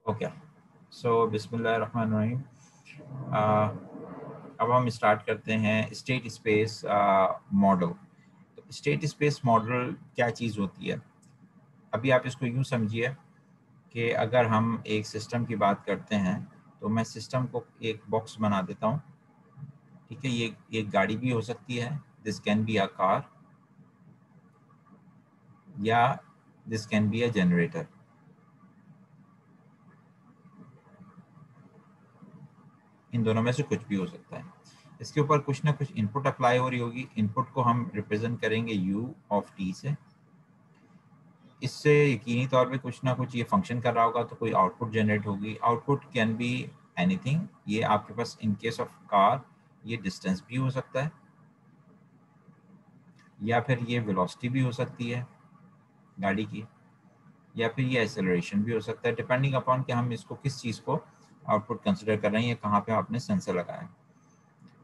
Okay, सो बिस्मिल्लाहिर्रहमानिर्रहीम। अब हम स्टार्ट करते हैं स्टेट स्पेस मॉडल। तो स्टेट स्पेस मॉडल क्या चीज़ होती है? अभी आप इसको यूँ समझिए कि अगर हम एक सिस्टम की बात करते हैं तो मैं सिस्टम को एक बॉक्स बना देता हूँ। ठीक है, ये एक गाड़ी भी हो सकती है, this can be a car, या this can be a generator. इन दोनों में से कुछ भी हो सकता है। इसके ऊपर कुछ ना कुछ इनपुट अप्लाई हो रही होगी। इनपुट को हम रिप्रेजेंट करेंगे यू ऑफ टी से। इससे यकीनी तौर पे कुछ ना कुछ ये फंक्शन कर रहा होगा, तो कोई आउटपुट जनरेट होगी। Output can be anything. ये आपके पास इन केस ऑफ कार ये डिस्टेंस भी हो सकता है, या फिर ये वेलोसिटी भी हो सकती है गाड़ी की, या फिर ये एक्सेलरेशन भी हो सकता है, डिपेंडिंग अपॉन कि हम इसको किस चीज़ को आउटपुट कंसिडर कर रहे हैं या कहाँ पे आपने सेंसर लगाया है।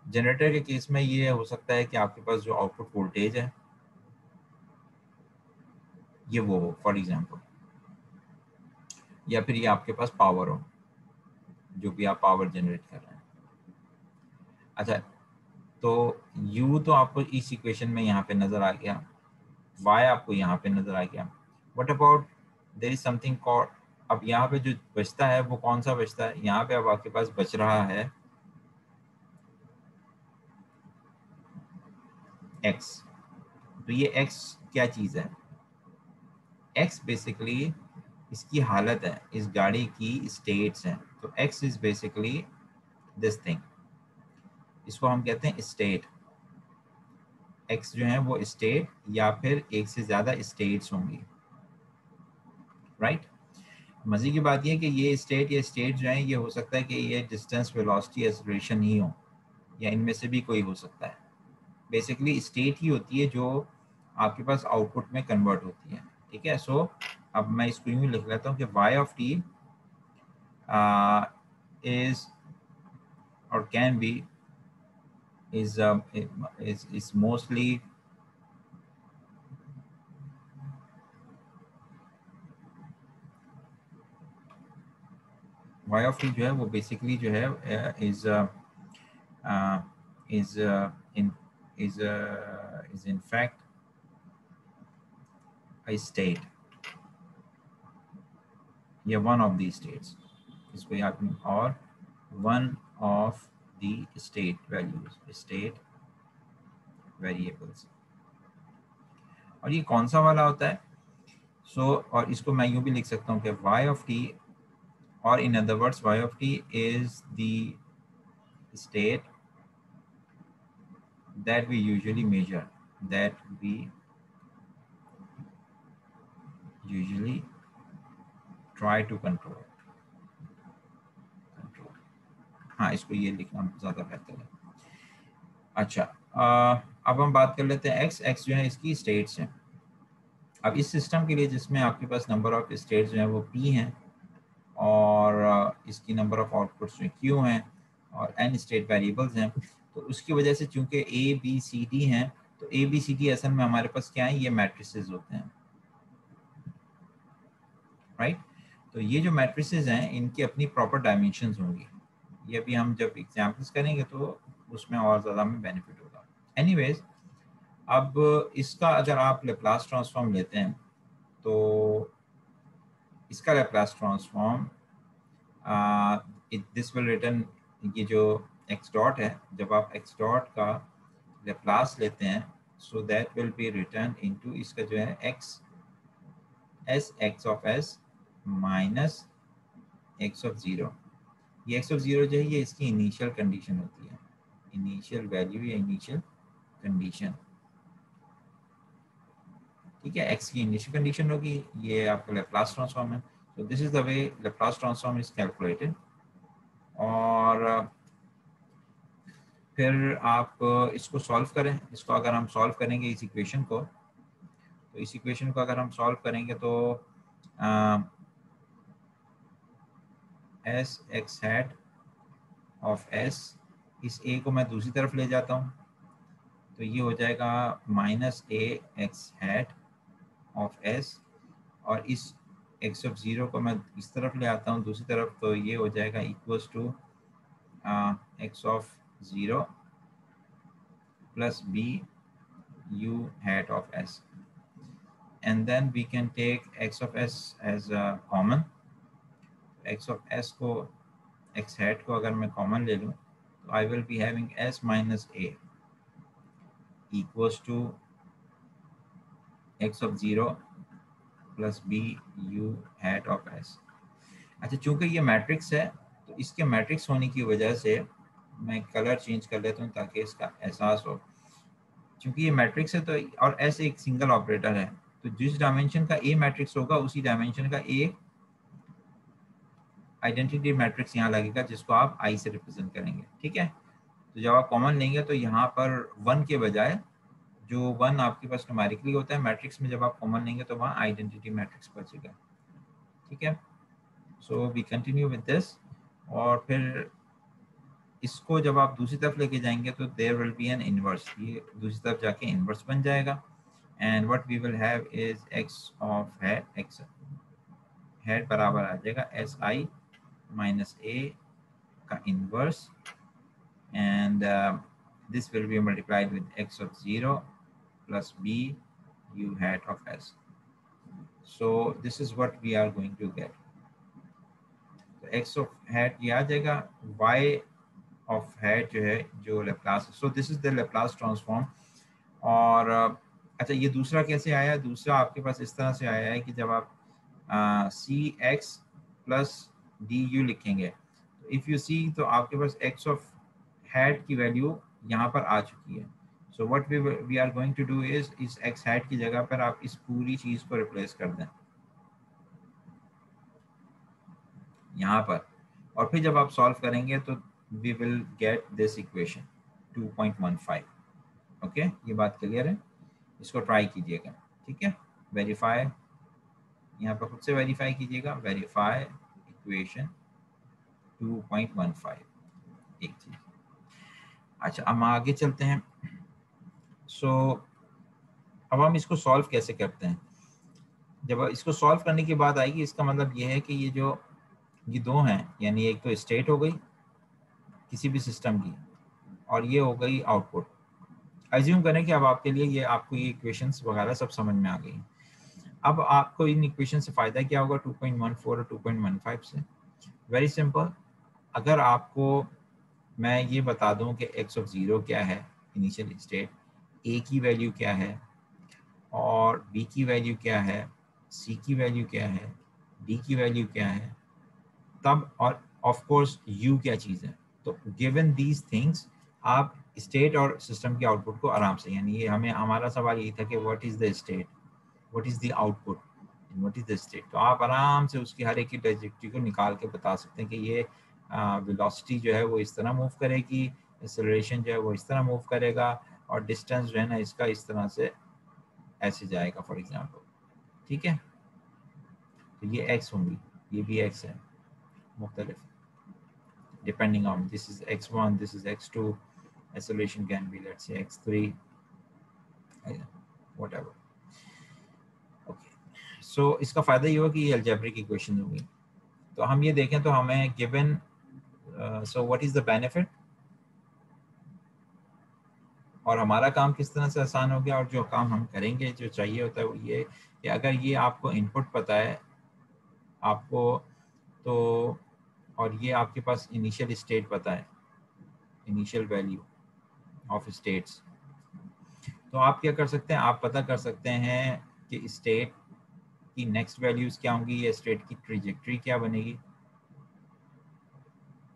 जनरेटर के केस में ये हो सकता है कि आपके पास जो आउटपुट वोल्टेज है ये वो हो फॉर एग्जांपल, या फिर ये आपके पास पावर हो, जो भी आप पावर जनरेट कर रहे हैं। अच्छा, तो U तो आपको इस इक्वेशन में यहाँ पे नज़र आ गया, Y आपको यहाँ पे नज़र आ गया। What about their is something called, अब यहाँ पे जो बचता है वो कौन सा बचता है? यहाँ पे अब आपके पास बच रहा है X। तो ये X क्या चीज़ है? X बेसिकली इसकी हालत है, इस गाड़ी की स्टेट्स हैं। तो X is basically this thing, इसको हम कहते हैं स्टेट। X जो है वो स्टेट या फिर एक से ज़्यादा स्टेट्स होंगी, राइट। मज़े की बात यह कि ये स्टेट या स्टेट जो है ये हो सकता है कि ये डिस्टेंस, वेलोसिटी, एक्सेलरेशन ही हो, या इनमें से भी कोई हो सकता है। बेसिकली स्टेट ही होती है जो आपके पास आउटपुट में कन्वर्ट होती है। ठीक है, सो अब मैं इसको यूँ लिख लेता हूँ कि y of t is or can be is mostly y of t जो है वो बेसिकली जो है is is in is in fact a state या one of the states, इसको याद में, और one of the state values, state variables। और ये कौन सा वाला होता है? और इसको मैं यूँ भी लिख सकता हूँ कि y of t, or in other words y of t is the state that we usually measure, that we usually try to control। हाँ, इसको ये लिखना ज़्यादा बेहतर है। अच्छा, अब हम बात कर लेते हैं x जो है इसकी स्टेट्स हैं। अब इस सिस्टम के लिए जिसमें आपके पास नंबर ऑफ स्टेट्स जो हैं वो p हैं, और इसकी नंबर ऑफ आउटपुट्स जो q हैं, और n स्टेट वेरिएबल्स हैं, तो उसकी वजह से चूंकि a b c d हैं, तो a b c d असल में हमारे पास क्या है? ये मैट्रिसेस होते हैं, राइट। तो ये जो मैट्रिसेस हैं इनकी अपनी प्रॉपर डायमेंशंस होंगी। ये भी हम जब एग्जाम्पल्स करेंगे तो उसमें और ज़्यादा हमें बेनिफिट होगा। एनीवेज, अब इसका अगर आप लेप्लास ट्रांसफॉर्म लेते हैं तो इसका Laplace transform this will return, ये जो एक्स डॉट है, जब आप एक्स डॉट का लेप्लास लेते हैं so that will B return into, इसका जो है x S x of S minus x of zero. ये एक्स ऑफ ज़ीरो जो है ये इसकी इनिशियल कंडीशन होती है, इनिशियल वैल्यू या इनिशियल कंडीशन। ठीक है, एक्स की इनिशियल कंडीशन होगी, ये आपका लेप्लास ट्रांसफॉर्म है। तो this is the way Laplace transform is calculated. और फिर आप इसको सॉल्व करें। इसको अगर हम सॉल्व करेंगे इस इक्वेशन को, तो इस इक्वेशन को अगर हम सॉल्व करेंगे तो S x hat off S, इस ए को मैं दूसरी तरफ ले जाता हूँ, तो ये हो जाएगा माइनस ए एक्स हैट ऑफ एस, और इस एक्स ऑफ ज़ीरो को मैं इस तरफ ले आता हूँ दूसरी तरफ, तो ये हो जाएगा equals to X of zero plus B u hat of s, and then we can take x of s as a common. x of s को x hat को अगर मैं common ले लूँ तो I will be having s minus a equals to x of 0 plus b u hat of s. अच्छा, चूंकि ये मैट्रिक्स है तो इसके मैट्रिक्स होने की वजह से मैं कलर चेंज कर लेता हूँ ताकि इसका एहसास हो। क्योंकि ये मैट्रिक्स है तो और एस एक सिंगल ऑपरेटर है, तो जिस डायमेंशन का ए मैट्रिक्स होगा उसी डायमेंशन का ए आइडेंटिटी मैट्रिक्स यहाँ लगेगा जिसको आप आई से रिप्रेजेंट करेंगे। ठीक है, तो जब आप कॉमन लेंगे तो यहाँ पर वन के बजाय जो वन आपके पास न्यूमेरिकली होता है मैट्रिक्स में, जब आप कॉमन लेंगे तो वहाँ आइडेंटिटी मैट्रिक्स बचेगा। ठीक है, so we continue with this. और फिर इसको जब आप दूसरी तरफ लेके जाएंगे तो there will be an inverse, ये दूसरी तरफ जाके इनवर्स बन जाएगा। And what we will have is X of hat, X hat बराबर आ जाएगा एस आई माइनस ए का inverse, and this will be multiplied with x of 0 plus b u hat of s. So this is what we are going to get. So x of hat ये आ जाएगा, y of hat जो है जो Laplace, so this is the Laplace transform। और अच्छा, ये दूसरा कैसे आया? दूसरा आपके पास इस तरह से आया है कि जब आप C X plus D U लिखेंगे तो इफ़ यू सी तो आपके पास x of hat की वैल्यू यहाँ पर आ चुकी है। So what we are going to do is इस x hat की जगह पर आप इस पूरी चीज़ को रिप्लेस कर दें यहाँ पर, और फिर जब आप सॉल्व करेंगे तो we will get this equation 2.15। Okay, ये बात क्लियर है? इसको ट्राई कीजिएगा। ठीक है, वेरीफाई, यहाँ पर खुद से वेरीफाई कीजिएगा, वेरीफाई इक्वेशन 2.15 एक चीज़। अच्छा, हम आगे चलते हैं। सो अब हम इसको सॉल्व कैसे करते हैं? जब इसको सॉल्व करने की बात आएगी, इसका मतलब ये है कि ये दो हैं, यानी एक तो स्टेट हो गई किसी भी सिस्टम की और ये हो गई आउटपुट। एज्यूम करें कि अब आपके लिए ये आपको ये इक्वेशंस वगैरह सब समझ में आ गई। अब आपको इन इक्वेशन से फ़ायदा क्या होगा 2.14 और 2.15 से? वेरी सिंपल, अगर आपको मैं ये बता दूं कि x of 0 क्या है इनिशियल स्टेट, a की वैल्यू क्या है और b की वैल्यू क्या है, c की वैल्यू क्या है, d की वैल्यू क्या है, तब और ऑफ कोर्स u क्या चीज़ है, तो गिवन दीज थिंग्स आप स्टेट और सिस्टम के आउटपुट को आराम से, यानी ये हमारा सवाल यही था कि what is the state, what is the output, what is the state, तो आप आराम से उसकी हर एक की ट्रेजेक्टरी को निकाल के बता सकते हैं कि ये वेलोसिटी जो है वो इस तरह मूव करेगी, एक्सेलरेशन जो है वो इस तरह मूव करेगा और डिस्टेंस जो है ना इसका इस तरह से ऐसे जाएगा फॉर एग्जांपल। ठीक है, तो ये x होंगी, ये भी x है मुख्तलिफ, depending on this is x1, this is x2, acceleration can be let's say x3 whatever. Okay, सो इसका फ़ायदा ये हुआ कि ये अलजेब्रिक इक्वेशन होगी। तो हम ये देखें तो हमें given, so what is the benefit, और हमारा काम किस तरह से आसान हो गया, और जो काम हम करेंगे जो चाहिए होता है वो ये कि अगर ये आपको इनपुट पता है आपको, तो और ये आपके पास इनिशियल स्टेट पता है, इनिशियल वैल्यू ऑफ स्टेट्स, तो आप क्या कर सकते हैं, आप पता कर सकते हैं कि स्टेट की नेक्स्ट वैल्यूज़ क्या होंगी या स्टेट की ट्रेजेक्टरी क्या बनेगी,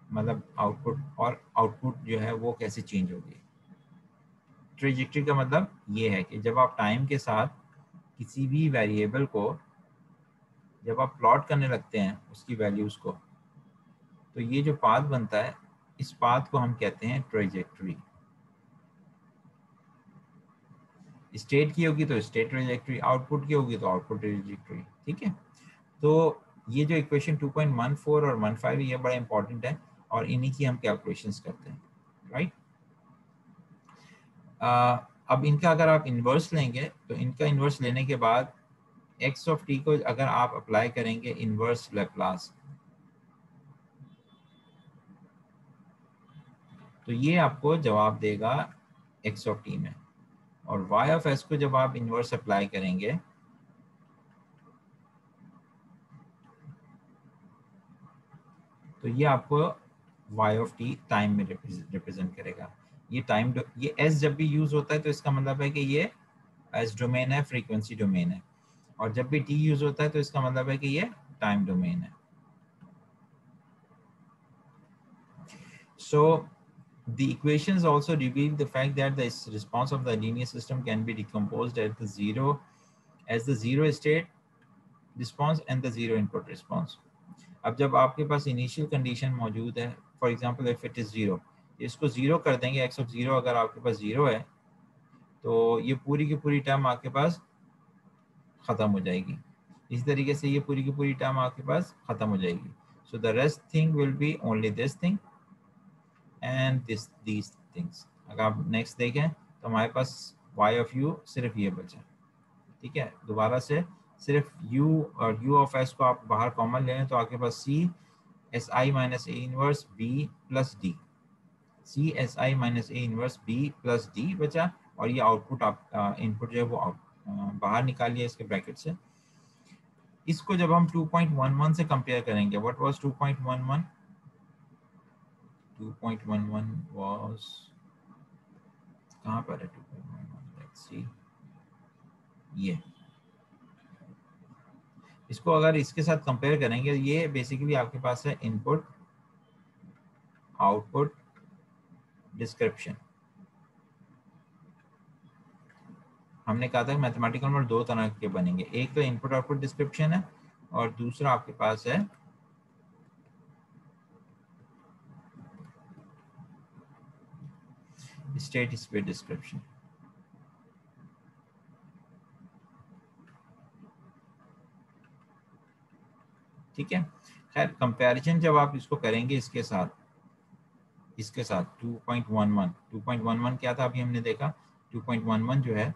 मतलब आउटपुट, और आउटपुट जो है वो कैसे चेंज होगी। ट्रेजेक्टरी का मतलब ये है कि जब आप टाइम के साथ किसी भी वेरिएबल को जब आप प्लॉट करने लगते हैं उसकी वैल्यूज़ को, तो ये जो पाथ बनता है इस पाथ को हम कहते हैं ट्रेजेक्टरी। स्टेट की होगी तो स्टेट ट्रेजेक्टरी, आउटपुट की होगी तो आउटपुट ट्रेजेक्टरी। ठीक है, तो ये जो इक्वेशन 2.14 और 15 ये बड़ा इंपॉर्टेंट है और इन्हीं की हम कैलकुलेशंस करते हैं, राइट। अब इनका अगर आप इन्वर्स लेंगे तो इनका इन्वर्स लेने के बाद एक्स ऑफ टी को अगर आप अप्लाई करेंगे इनवर्स लेप्लास, तो ये आपको जवाब देगा एक्स ऑफ टी में। और वाई ऑफ एस को जब आप इनवर्स अप्लाई करेंगे तो ये आपको वाई ऑफ टी टाइम में रिप्रेजेंट करेगा। ये टाइम, ये एस जब भी यूज होता है तो इसका मतलब है कि ये एस डोमेन है, फ्रीक्वेंसी डोमेन है। और जब भी टी यूज होता है तो इसका मतलब है कि ये टाइम डोमेन है। सो the equations also reveal the fact that the response of the linear system can be decomposed at the zero as the zero state response and the zero input response. अब जब आपके पास initial condition मौजूद है, for example if it is zero, इसको zero कर देंगे, x of zero अगर आपके पास जीरो है तो ये पूरी की पूरी टर्म आपके पास खत्म हो जाएगी। इसी तरीके से ये पूरी की पूरी टर्म आपके पास खत्म हो जाएगी। So the rest thing will be only this thing and these things. अगर आप नेक्स्ट देखें तो हमारे पास y ऑफ u सिर्फ ये बचा। ठीक है, दोबारा से सिर्फ u और u ऑफ s को आप बाहर कॉमन ले लें तो आपके पास c S I minus A inverse B plus D, C S I minus A inverse B plus D बचा। और ये आउटपुट आप इनपुट जो है वो बाहर निकालिए इसके ब्रैकेट से। इसको जब हम 2.11 से कंपेयर करेंगे, व्हाट वाज 2.11? 2.11 वाज कहाँ पर है 2.11? लेट्स सी, ये इसको अगर इसके साथ कंपेयर करेंगे, ये बेसिकली आपके पास है इनपुट आउटपुट डिस्क्रिप्शन। हमने कहा था मैथमेटिकल मॉडल दो तरह के बनेंगे, एक तो इनपुट आउटपुट डिस्क्रिप्शन है और दूसरा आपके पास है स्टेट स्पेस डिस्क्रिप्शन। ठीक है, खैर कंपैरिजन जब आप इसको करेंगे इसके साथ 2.11 क्या था अभी हमने देखा, 2.11 जो है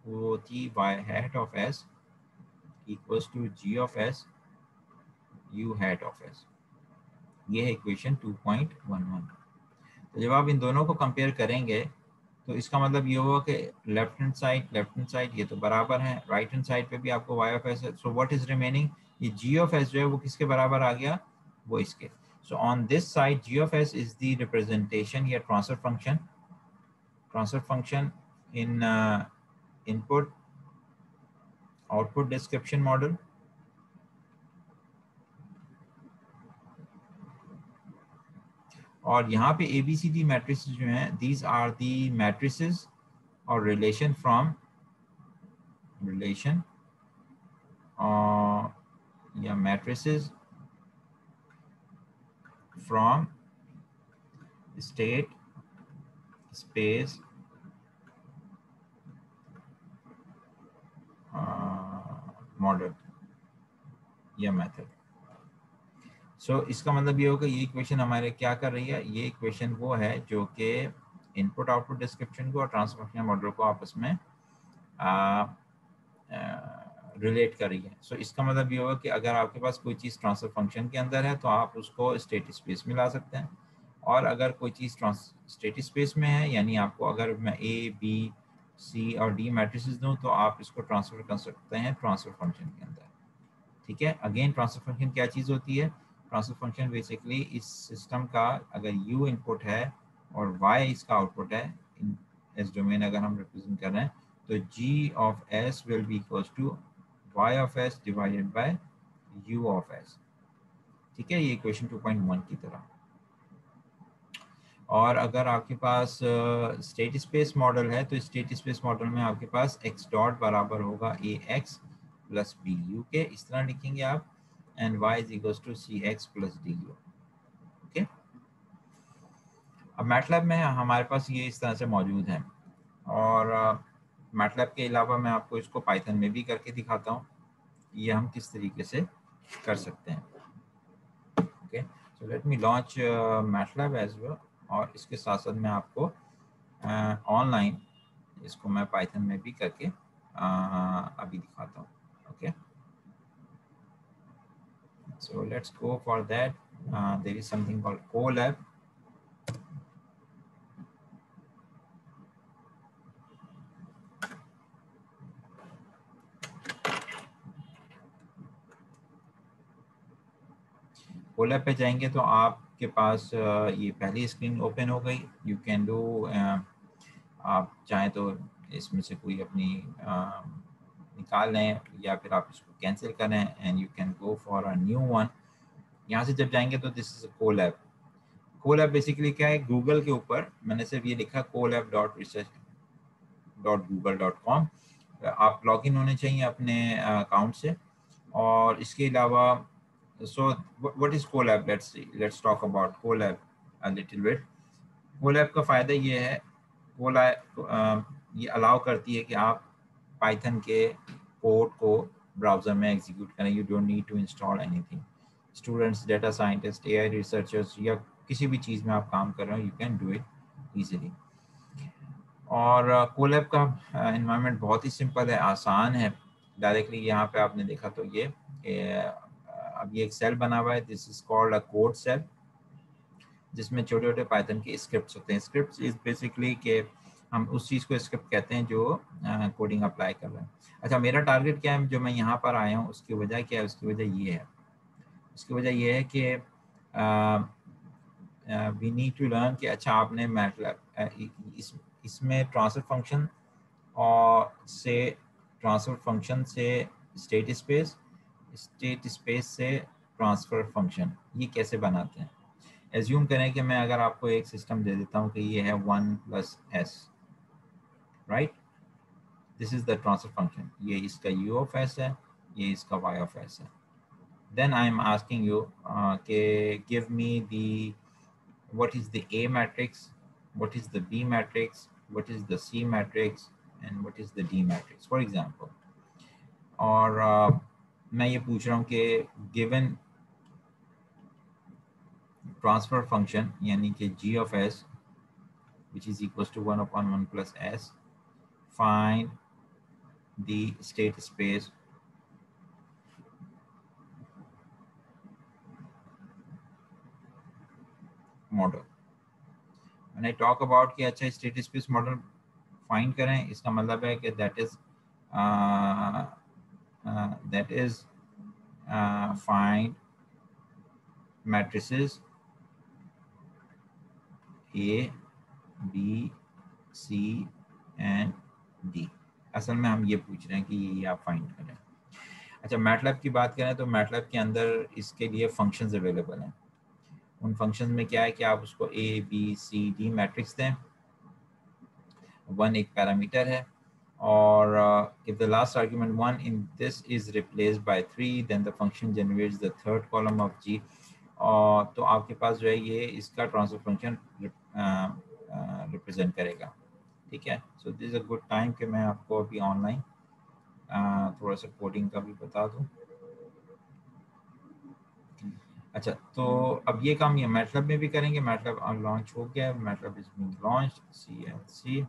वो थी y hat of s equals to g of s u hat of s। ये है इक्वेशन 2.11। तो जब आप इन दोनों को कंपेयर करेंगे तो इसका मतलब ये होगा कि लेफ्ट हैंड साइड ये तो बराबर है, राइट हैंड साइड पे भी आपको y ऑफ s है। सो व्हाट इज रिमेनिंग, ये g ऑफ s जो है वो किसके बराबर आ गया, वो इसके। So on this side g of s is the representation या transfer function in input output description model. और यहाँ पे ABCD मैट्रिसेस जो हैं, दीज आर दी मैट्रिसेस और रिलेशन या matrices from state space model या मेथड। सो इसका मतलब ये होगा ये इक्वेशन हमारे क्या कर रही है, ये इक्वेशन वो है जो कि इनपुट आउटपुट डिस्क्रिप्शन को और ट्रांसफर फंक्शन मॉडल को आपस में रिलेट कर रही है। सो इसका मतलब ये होगा कि अगर आपके पास कोई चीज़ ट्रांसफर फंक्शन के अंदर है तो आप उसको स्टेट स्पेस में ला सकते हैं, और अगर कोई चीज़ स्टेट स्पेस में है, यानी आपको अगर मैं ए बी सी और डी मैट्रिसेस दूं तो आप इसको ट्रांसफर कर सकते हैं ट्रांसफर फंक्शन के अंदर। ठीक है, अगेन ट्रांसफर फंक्शन क्या चीज़ होती है, ट्रांसफर फंक्शन बेसिकली इस सिस्टम का अगर u इनपुट है और y इसका आउटपुट है, इन एस डोमेन अगर हम रिप्रेजेंट कर रहे हैं तो g of s will be equals to y of s divided by u of s। ठीक है, ये इक्वेशन 2.1 की तरह। और अगर आपके पास स्टेट स्पेस मॉडल है तो स्टेट स्पेस मॉडल में आपके पास x डॉट बराबर होगा ax प्लस बी यू के, इस तरह लिखेंगे आप, and y is equals to C X plus D U. Okay, अब मैटलैब में हमारे पास ये इस तरह से मौजूद है, और मैटलैब के अलावा मैं आपको इसको पाइथन में भी करके दिखाता हूँ ये हम किस तरीके से कर सकते हैं। Okay, so let me launch MATLAB as well, और इसके साथ साथ मैं आपको ऑनलाइन इसको मैं पाइथन में भी करके अभी दिखाता हूँ। Okay, So let's go for that. There is something called Colab. Colab पे जाएंगे तो आपके पास ये पहली स्क्रीन ओपन हो गई. यू कैन डू, आप चाहें तो इसमें से कोई अपनी निकाल लें या फिर आप इसको कैंसिल करें and you can go for a new one. यहाँ से जब जाएंगे तो this is Colab. Colab basically क्या है, गूगल के ऊपर मैंने सिर्फ ये लिखा colab.research.google.com. आप लॉगिन होने चाहिए अपने अकाउंट से. और इसके अलावा so what is Colab? Let's talk about Colab a little bit. Colab का फ़ायदा ये है, Colab ये अलाउ करती है कि आप पाइथन के कोड को ब्राउज़र में एग्जीक्यूट करें. You don't need to install anything. Students, data scientist, AI researchers या किसी भी चीज़ में आप काम कर रहे हो, you can do it easily. और कोलैब का इन्वायरमेंट बहुत ही सिंपल है, आसान है. डायरेक्टली यहाँ पे आपने देखा तो ये अब ये एक सेल बना हुआ है. This is called a code cell, जिसमें छोटे छोटे पाइथन के स्क्रिप्ट्स होते हैं. स्क्रिप्ट्स इज बेसिकली के हम उस चीज़ को स्क्रिप्ट कहते हैं जो कोडिंग अप्लाई कर रहे हैं. अच्छा, मेरा टारगेट क्या है, जो मैं यहाँ पर आया हूँ उसकी वजह क्या है? उसकी वजह ये है, उसकी वजह ये है कि वी नीड टू लर्न कि अच्छा आपने मैटलैब इसमें ट्रांसफर फंक्शन और से ट्रांसफर फंक्शन से स्टेट स्पेस, स्टेट स्पेस से ट्रांसफर फंक्शन, ये कैसे बनाते हैं. एज्यूम करें कि मैं अगर आपको एक सिस्टम दे देता हूँ कि ये है 1+s, right. This is the transfer function. ये इसका u ऑफ s है, ये इसका y ऑफ s है. Then I am asking you के give me the what is the A matrix, what is the B matrix, what is the C matrix, and what is the D matrix, for example. और मैं ये पूछ रहा हूँ कि given transfer function यानी कि g of s which is equals to 1/1 plus s, find the state space model. When I talk about कि अच्छा state space model find करें, इसका मतलब है कि that is find matrices A, B, C and D. असल में हम ये पूछ रहे हैं कि ये आप फाइंड करें. अच्छा, मैटलैब की बात करें तो मैटलैब के अंदर इसके लिए फंक्शंस अवेलेबल हैं. उन फंक्शंस में क्या है कि आप उसको A, B, C, D matrix दें. 1 एक पैरामीटर है, और if the last argument 1 in this is replaced by 3, then the function generates the third column of G. और तो आपके पास जो है ये इसका ट्रांसफर फंक्शन रिप्रेजेंट करेगा. ठीक है. So this is a good time कि मैं आपको अभी ऑनलाइन थोड़ा सा कोडिंग का भी बता दूं. अच्छा, तो अब ये काम ये मैटलैब में भी करेंगे. मैटलैब लॉन्च हो गया, MATLAB is being launched, CLC.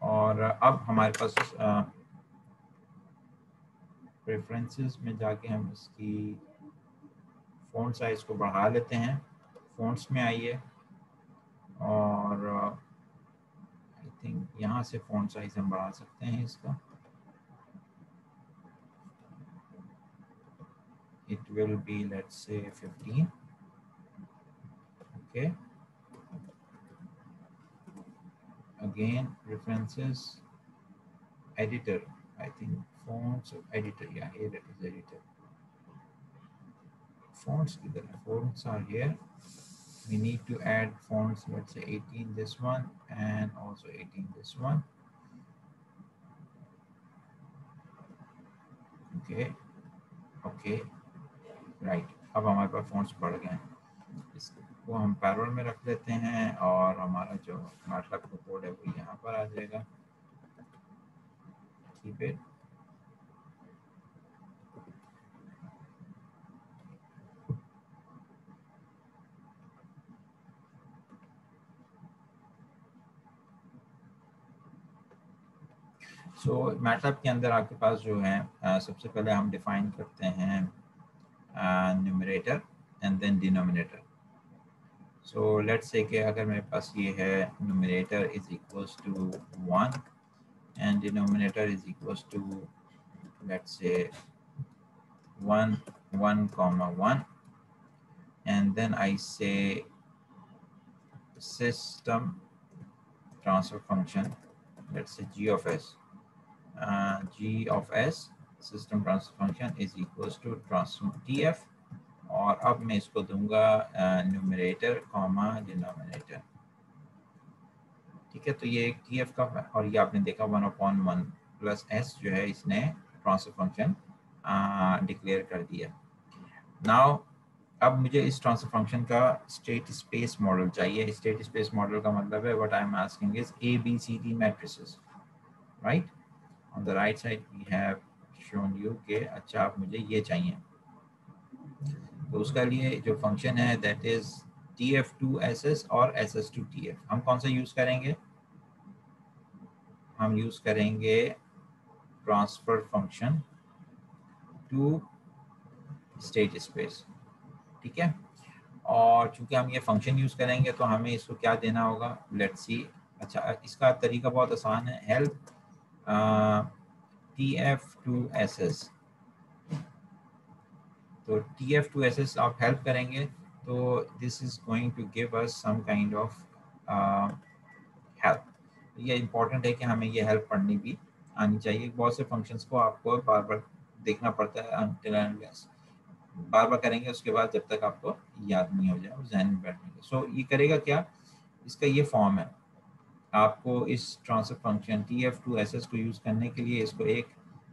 और अब हमारे पास प्रेफरेंसेस में जाके हम इसकी फ़ॉन्ट साइज को बढ़ा लेते हैं. फ़ॉन्ट्स में आइए और आई थिंक यहाँ से फ़ॉन्ट साइज हम बढ़ा सकते हैं इसका. It will be, let's say, 15. Okay. Again, references, editor. I think fonts, editor. Yeah, here it is, editor. Fonts, fonts are here. We need to add fonts. Let's say 18 this one and also 18 this one. Okay. Okay. Right. अब हमारे पास fonts बढ़ गए हैं. इसको हम parallel में रख लेते हैं और हमारा जो मैटलैब का कोड है वो यहाँ पर आ जाएगा. Keep it. सो मैटलैब के अंदर आपके पास जो है सबसे पहले हम डिफाइन करते हैं numerator and then denominator. So let's say कि अगर मेरे पास ये है numerator is equals to 1 and denominator is equals to, let's say, 1 1 comma 1, and then I say system transfer function, let's say g of s, g of s system transfer function is equals to transform tf, और अब मैं इसको दूंगा numerator comma denominator. ठीक है, तो ये एक tf का, और ये आपने देखा 1/1 प्लस s जो है इसने ट्रांसफर फंक्शन डिक्लेयर कर दिया। नाउ अब मुझे इस ट्रांसफर फंक्शन का स्टेट स्पेस मॉडल चाहिए। स्टेट स्पेस मॉडल का मतलब है what I am asking is A B C D matrices, right. On the right side we have shown you के अच्छा आप मुझे ये चाहिए, तो उसका लिए जो फंक्शन है दैट इज tf2ss और ss2tf। हम कौन सा यूज करेंगे? हम यूज करेंगे transfer function to state space, ठीक है। और चूंकि हम ये फंक्शन यूज करेंगे तो हमें इसको क्या देना होगा, लेट्स सी। अच्छा, इसका तरीका बहुत आसान है, हेल्प tf2ss। तो tf2ss आप हेल्प करेंगे तो this is going to give us some kind of help. ये इंपॉर्टेंट है कि हमें ये हेल्प पढ़नी भी आनी चाहिए। बहुत से फंक्शंस को आपको बार बार देखना पड़ता है, until and unless बार बार करेंगे उसके बाद जब तक आपको याद नहीं हो जाए और जहन में बैठेंगे। सो ये करेगा क्या, इसका ये फॉर्म है। आपको इस ट्रांसफर फंक्शन tf2ss को यूज करने के लिए इसको एक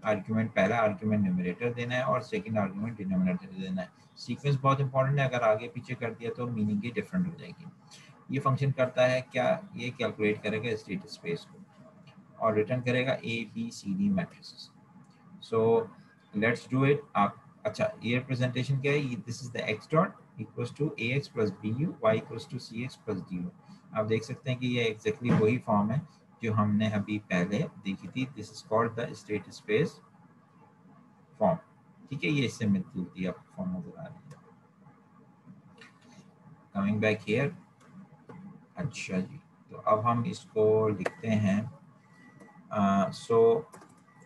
आर्ग्यूमेंट, पहला आर्ग्यूमेंट न्यूमरेटर देना है और सेकंड आर्ग्यूमेंट डिनोमिनेटर देना है। सीक्वेंस बहुत इंपॉर्टेंट है, अगर आगे पीछे कर दिया तो मीनिंग ही डिफरेंट हो जाएगी। ये फंक्शन करता है क्या, ये कैलकुलेट करेगा स्टेट स्पेस को और रिटर्न करेगा A B C D matrices. So let's do it. आप अच्छा, ये रिप्रेजेंटेशन क्या है, this is the X dot equals to A X plus B U Y equals to C X plus D U. आप देख सकते हैं कि ये एग्जैक्टली वही फॉर्म है जो हमने अभी पहले देखी थी। This is called the state space form, ठीक है। ये इससे मिलती जुलती आपको फॉर्म नजर आ रही है। कमिंग बैक हियर, अच्छा जी, तो अब हम इसको लिखते हैं। सो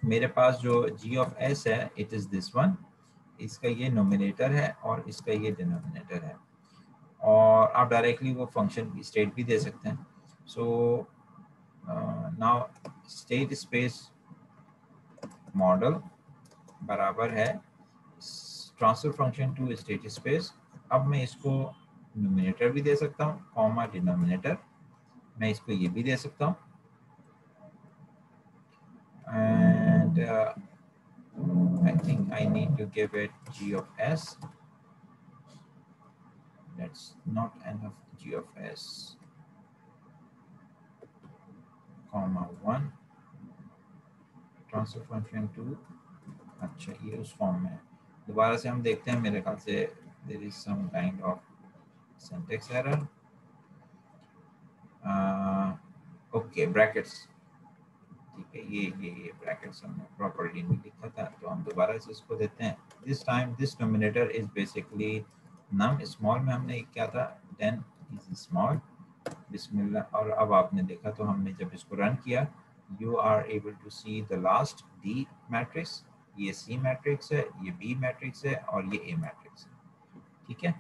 मेरे पास जो g ऑफ s है इट इज़ दिस वन, इसका ये नोमिनेटर है और इसका ये डिनोमिनेटर है, और आप डायरेक्टली वो फंक्शन की स्टेट भी दे सकते हैं। So now state space model बराबर है transfer function to state space. अब मैं इसको नोमिनेटर भी दे सकता हूँ कॉमा डिनोमिनेटर, मैं इसको ये भी दे सकता हूँ, and I think I need to give it g of s. That's not enough, g of s comma 1 transfer function to. अच्छा, ये उस फॉर्म में है। दोबारा से हम देखते हैं, मेरे ख्याल से there is some kind of syntax error. Okay, brackets, ठीक है, ये ब्रैकेट्स हमने प्रॉपर्ली नहीं लिखा था, तो हम दोबारा से इसको देते हैं। This time this nominator is basically num small में हमने क्या था, 10 इज स्मॉल, बिस्मिल्लाह। और अब आपने देखा तो हमने जब इसको रन किया, you are able to see the last D matrix, ये सी मैट्रिक्स है, ये बी मैट्रिक्स है और ये ए मैट्रिक्स है, ठीक है।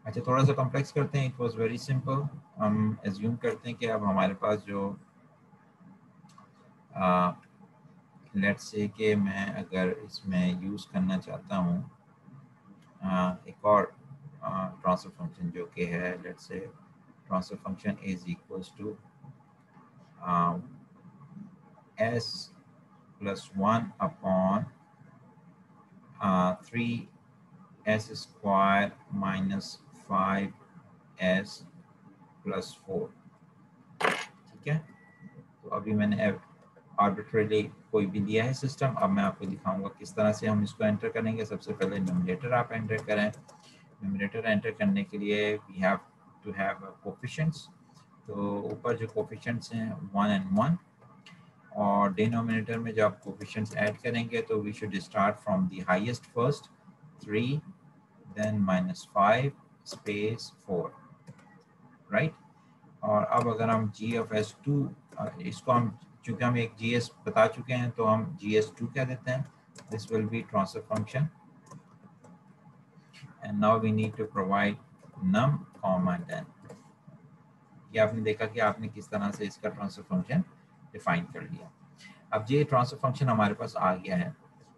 अच्छा, थोड़ा सा कॉम्प्लेक्स करते हैं, इट वाज वेरी सिंपल। हम एज्यूम करते हैं कि अब हमारे पास जो लेट्स से कि मैं अगर इसमें यूज़ करना चाहता हूँ एक और ट्रांसफर फंक्शन जो कि है, let's say transfer function is equals to s plus 1 upon 3s square minus 5s plus 4, ठीक है। तो अभी मैंने आर्बिट्रेरली कोई भी दिया है सिस्टम। अब मैं आपको दिखाऊंगा किस तरह से हम इसको एंटर करेंगे। सबसे पहले न्यूमरेटर आप एंटर करें। न्यूमरेटर एंटर करने के लिए we have to have coefficients. तो ऊपर जो कोफिशिएंट्स हैं 1 and 1, और डिनोमिनेटर में जब आप कोफिशिएंट्स ऐड करेंगे तो we should start from the highest first 3 then -5 space 4 right. और अब अगर हम g(s2) इसको हम चूंकि हम एक gs बता चुके हैं तो हम gs2 कह देते हैं। This will be transfer function and now we need to provide num, 10। ये आपने देखा कि आपने किस तरह से इसका ट्रांसफर फंक्शन डिफाइन कर लिया। अब ये ट्रांसफर फंक्शन हमारे पास आ गया है।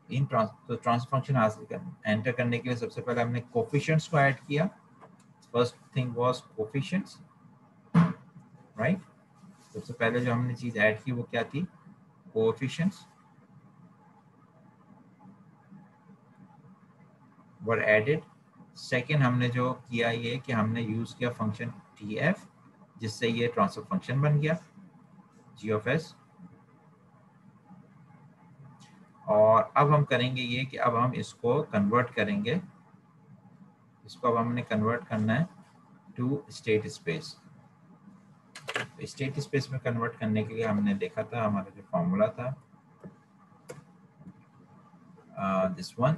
तो ट्रांसफर फंक्शन हासिल एंटर करने के लिए सबसे पहले हमने कोफिशिएंट्स को ऐड किया। First thing was coefficients, right. सबसे पहले जो हमने चीज ऐड की वो क्या थी? कोफिशिएंट्स वर एडेड। सेकेंड हमने जो किया ये कि हमने यूज किया फंक्शन tf, जिससे ये ट्रांसफर फंक्शन बन गया g(s). और अब हम करेंगे ये कि अब हम इसको कन्वर्ट करेंगे, इसको अब हमने कन्वर्ट करना है to state space. State space में कन्वर्ट करने के लिए हमने देखा था हमारा जो फॉर्मूला था दिस वन,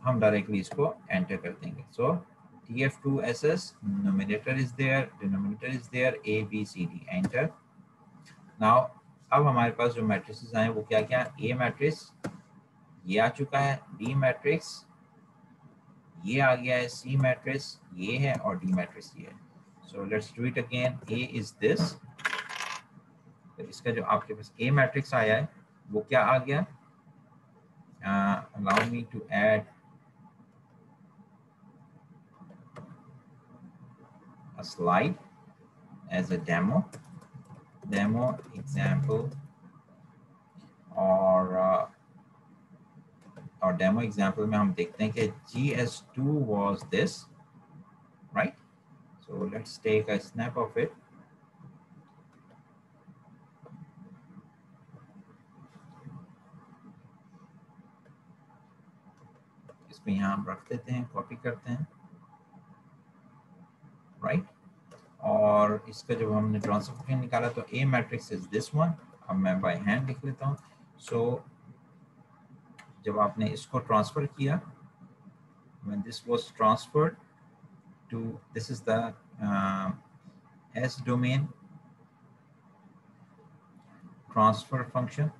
हम डायरेक्टली इसको एंटर कर देंगे। सो tf2ss, numerator is there, denominator is there, a b c d, enter। Now अब हमारे पास जो मैट्रिसेस आए वो क्या क्या? ए मैट्रिक्स ये आ चुका है, बी मैट्रिक्स ये आ गया है, सी मैट्रिक्स ये है और डी मैट्रिक्स ये है। सो let's do it again. A is this, तो इसका जो आपके पास ए मैट्रिक्स आया है वो क्या आ गया? Allow me to add a slide as a demo example, और डेमो एग्जाम्पल में हम देखते हैं कि gs2 was this, right? So let's take a snap of it। इसको यहाँ हम रख देते हैं, कॉपी करते हैं, राइट। और इसका जब हमने ट्रांसफर फंक्शन निकाला तो ए मैट्रिक्स इज दिस वन। अब मैं बाय हैंड लिख लेता हूँ। सो जब आपने इसको ट्रांसफर किया, when this was transferred to, this is the S domain transfer function,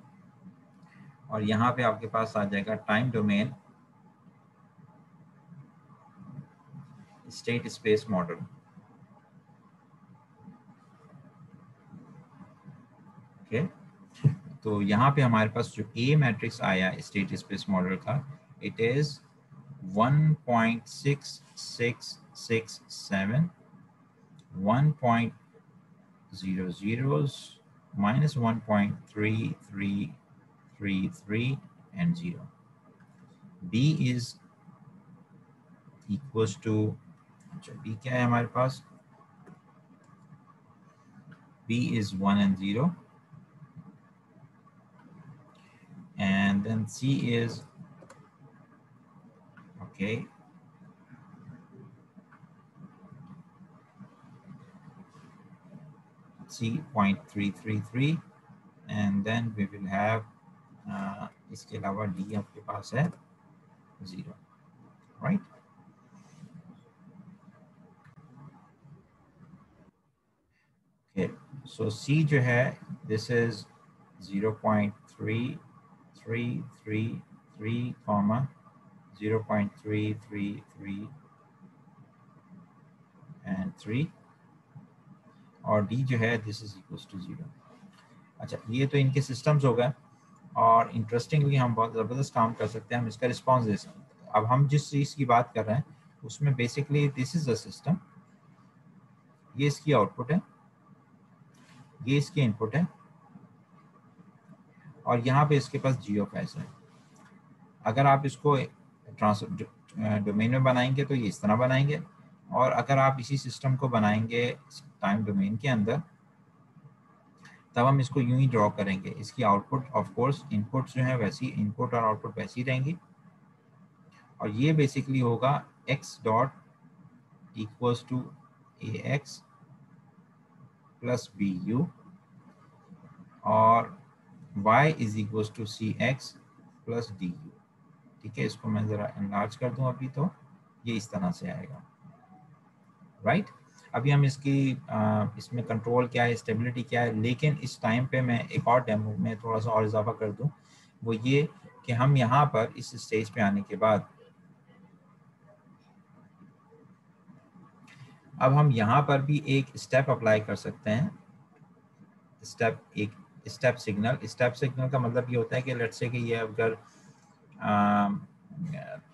और यहाँ पे आपके पास आ जाएगा time domain state space model. Okay, तो यहाँ पे हमारे पास जो ए मैट्रिक्स आया स्टेट स्पेस मॉडल का, it is 1.6667, 1.00, -1.3333 and 0। B is equals to, अच्छा B क्या है हमारे पास? B is 1 and 0, and then C is, okay, C 0.333, and then we will have इसके अलावा D आपके पास है 0, right? Okay, so C जो है this is 0.333, 0.333 and 3, और D जो है this is equals to 0। अच्छा, ये तो इनके सिस्टम्स हो गए, और इंटरेस्टिंगली हम बहुत ज़बरदस्त काम कर सकते हैं, हम इसका रिस्पॉन्स दे सकते हैं। अब हम जिस चीज़ की बात कर रहे हैं उसमें basically this is a system, ये इसकी आउटपुट है, ये इसकी इनपुट है, और यहाँ पे इसके पास g(s) है। अगर आप इसको डोमेन में बनाएंगे तो ये इस तरह बनाएंगे, और अगर आप इसी सिस्टम को बनाएंगे टाइम डोमेन के अंदर तब हम इसको यूं ही ड्रॉ करेंगे। इसकी आउटपुट ऑफ कोर्स इनपुट जो है वैसी, इनपुट और आउटपुट वैसी रहेंगी, और ये बेसिकली होगा x dot equals to ax plus bu, और y is equal to C X plus D U. ठीक है, इसको मैं ज़रा एनलार्ज कर दूं अभी, तो ये इस तरह से आएगा, राइट। अभी हम इसकी इसमें कंट्रोल क्या है, स्टेबिलिटी क्या है, लेकिन इस टाइम पे मैं एक और डेमो में थोड़ा सा और इजाफा कर दूं, वो ये कि हम यहाँ पर इस स्टेज पे आने के बाद अब हम यहाँ पर भी एक स्टेप अप्लाई कर सकते हैं। एक स्टेप सिग्नल का मतलब ये होता है कि लेट्स से कि ये अगर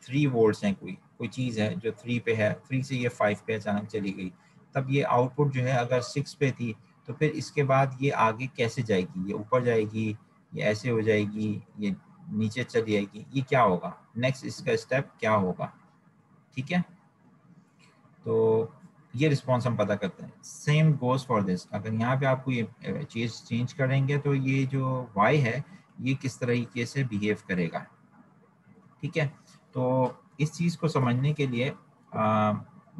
3 वोल्ट्स हैं, कोई कोई चीज़ है जो 3 पे है, 3 से ये 5 पे अचानक चली गई, तब ये आउटपुट जो है अगर 6 पे थी, तो फिर इसके बाद ये आगे कैसे जाएगी, ये ऊपर जाएगी, ये ऐसे हो जाएगी, ये नीचे चली जाएगी, ये क्या होगा, नेक्स्ट इसका स्टेप क्या होगा। ठीक है, तो ये रिस्पॉन्स हम पता करते हैं। सेम गोज फॉर दिस, अगर यहाँ पे आपको ये चीज़ चेंज करेंगे तो ये जो y है ये किस तरीके से बिहेव करेगा। ठीक है, तो इस चीज़ को समझने के लिए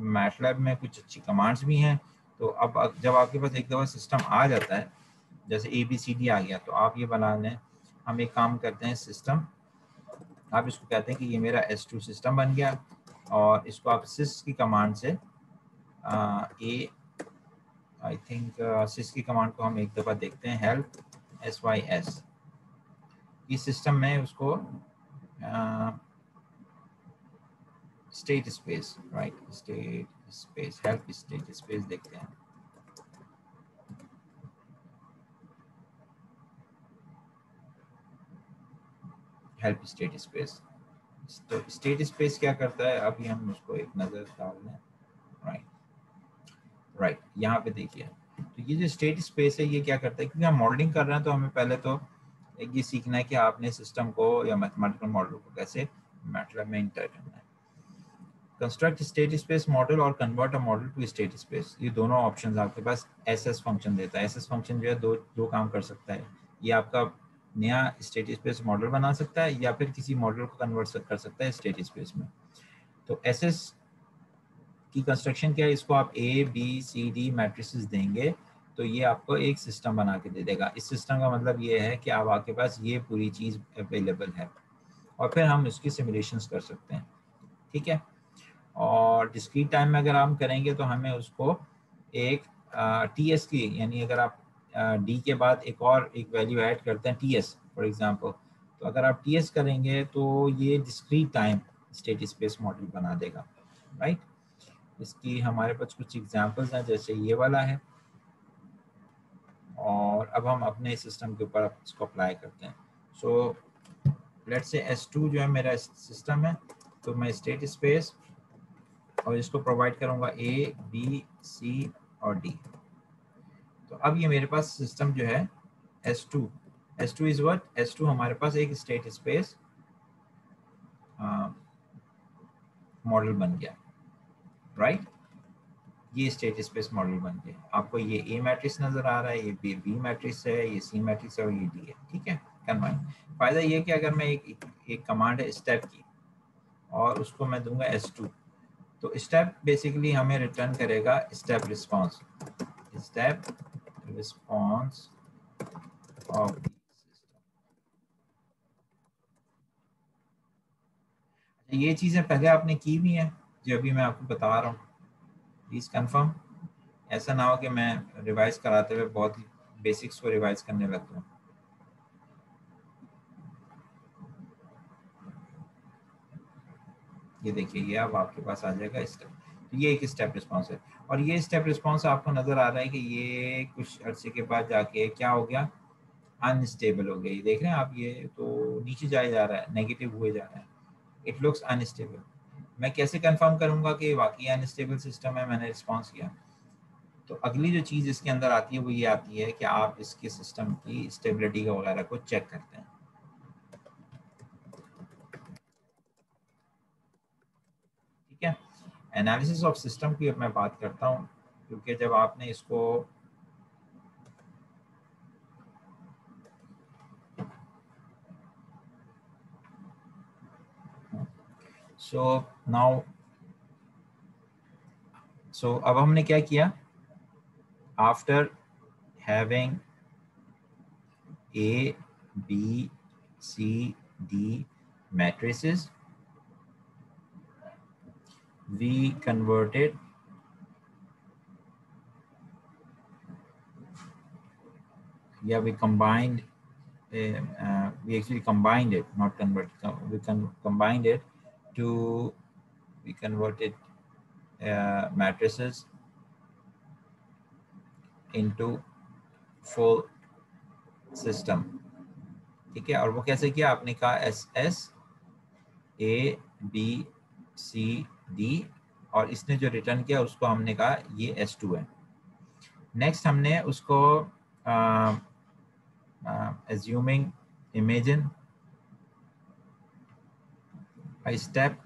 मैटलैब में कुछ अच्छी कमांड्स भी हैं। तो अब जब आपके पास एक दफ़ा सिस्टम आ जाता है, जैसे ABCD आ गया, तो आप ये बना लें, हम एक काम करते हैं, सिस्टम, आप इसको कहते हैं कि ये मेरा S2 सिस्टम बन गया, और इसको आप sys की कमांड से आई थिंक sys की कमांड को हम एक दफ़ा देखते हैं, हेल्प SYS, इस सिस्टम में उसको state space, right, state space, help state space देखते हैं। हेल्प स्टेट स्पेस, तो स्टेट स्पेस क्या करता है, अभी हम उसको एक नज़र डाल लें। राइट, यहाँ पे देखिए, तो ये जो स्टेट स्पेस है ये क्या करता है, क्योंकि हम मॉडलिंग कर रहे हैं तो हमें पहले तो ये सीखना है कि आपने सिस्टम को या मैथमेटिकल मॉडल को कैसे मैटलैब में इंटर करना है। कंस्ट्रक्ट स्टेट स्पेस मॉडल और convert a model to state space, ये दोनों ऑप्शंस आपके पास एसएस फंक्शन देता है। एसएस फंक्शन जो है दो काम कर सकता है, ये आपका नया स्टेट स्पेस मॉडल बना सकता है या फिर किसी मॉडल को कन्वर्ट कर सकता है स्टेट स्पेस में। तो एसएस की कंस्ट्रक्शन क्या है, इसको आप ABCD मैट्रिसेस देंगे तो ये आपको एक सिस्टम बना के दे देगा। इस सिस्टम का मतलब ये है कि अब आपके पास ये पूरी चीज़ अवेलेबल है और फिर हम इसकी सिमुलेशंस कर सकते हैं। ठीक है, और डिस्क्रीट टाइम में अगर हम करेंगे तो हमें उसको एक TS की, यानी अगर आप D के बाद एक वैल्यू ऐड करते हैं TS फॉर एग्जांपल, तो अगर आप TS करेंगे तो ये discrete time state space model बना देगा, राइट। इसकी हमारे पास कुछ एग्जांपल्स हैं, जैसे ये वाला है, और अब हम अपने सिस्टम के ऊपर इसको अप्लाई करते हैं। सो लेट्स से S2 जो है मेरा सिस्टम है, तो मैं स्टेट स्पेस और इसको प्रोवाइड करूंगा A B C और D। तो अब ये मेरे पास सिस्टम जो है S2 इज व्हाट, S2 हमारे पास एक स्टेट स्पेस मॉडल बन गया, राइट। ये स्टेट स्पेस मॉडल बन गया, आपको ये A मैट्रिक्स नजर आ रहा है, ये B मैट्रिक्स है, ये C मैट्रिक्स है और ये D है। ठीक है, कन्वाइन। फायदा ये कि अगर मैं एक कमांड है स्टेप की और उसको मैं दूंगा S2, तो स्टेप बेसिकली हमें रिटर्न करेगा step response of the system. ये चीज़ें पहले आपने की भी हैं जो अभी मैं आपको बता रहा हूँ, प्लीज़ कंफर्म। ऐसा ना हो कि मैं रिवाइज कराते हुए बहुत ही बेसिक्स को रिवाइज करने लगता हूँ। ये देखिए, ये अब आपके पास आ जाएगा स्टेप, तो ये एक स्टेप रिस्पॉन्स है। और ये स्टेप रिस्पॉन्स आपको नज़र आ रहा है कि ये कुछ अर्से के बाद जाके क्या हो गया, अनस्टेबल हो गया। ये देख रहे हैं आप, ये तो नीचे जाए जा रहा है, नेगेटिव हुए जा रहा है, इट लुक्स अनस्टेबल। मैं कैसे कंफर्म करूंगा कि वाकई अनस्टेबल सिस्टम है, मैंने रिस्पॉन्स किया। तो अगली जो चीज़ इसके अंदर आती है वो ये आती है कि आप इसके सिस्टम की स्टेबिलिटी का वगैरह को चेक करते हैं। ठीक है, एनालिसिस ऑफ सिस्टम की अब मैं बात करता हूँ, क्योंकि जब आपने इसको नाउ अब हमने क्या किया, after having A B, C, D matrices. We converted we combined we actually combined it, not converted. We combined it to, we converted matrices into full system. ठीक है, और वो कैसे किया आपने कहा, S S A B C D, और इसने जो रिटर्न किया उसको हमने कहा ये S2 है. नेक्स्ट हमने उसको assuming, imagine a step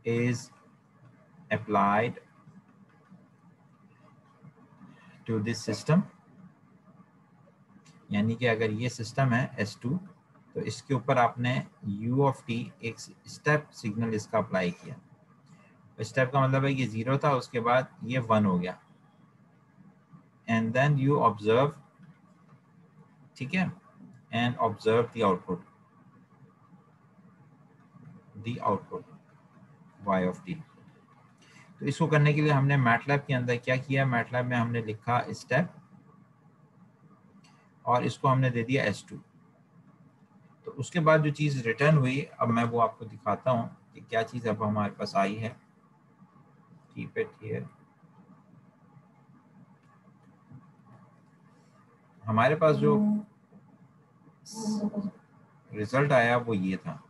is applied to this system, यानी कि अगर ये सिस्टम है S2 तो इसके ऊपर आपने u of t एक स्टेप सिग्नल इसका अप्लाई किया. स्टेप का मतलब है ये 0 था, उसके बाद ये 1 हो गया, एंड देन यू ऑब्जर्व, ठीक है, and observe the output, y of t. तो इसको करने के लिए हमने मैटलैब के अंदर क्या किया, मैटलैब में हमने लिखा स्टेप और इसको हमने दे दिया S2. तो उसके बाद जो चीज़ रिटर्न हुई, अब मैं वो आपको दिखाता हूँ कि क्या चीज़ अब हमारे पास आई है. Keep it here. हमारे पास जो रिजल्ट आया वो ये था.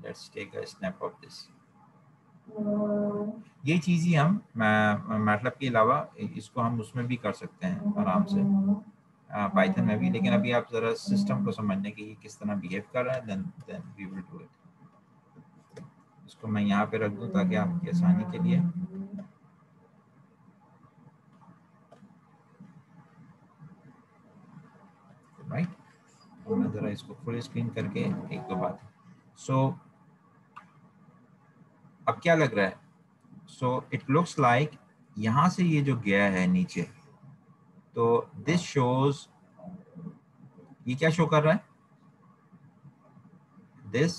Let's take a snap of this. ये चीज़ ही हम मैटलैब के अलावा इसको हम उसमें भी कर सकते हैं आराम से, पाइथन में भी. लेकिन अभी आप ज़रा सिस्टम को समझने के लिए किस तरह बिहेव कर रहा है, then we will do it. इसको मैं यहाँ पे रख दूँ ताकि आपकी आसानी के लिए. राइट, तो मैं ज़रा इसको फुल स्क्रीन करके एक दो बात. सो अब क्या लग रहा है, सो इट लुक्स लाइक यहाँ से ये जो गया है नीचे, तो दिस शोज, ये क्या शो कर रहा है, this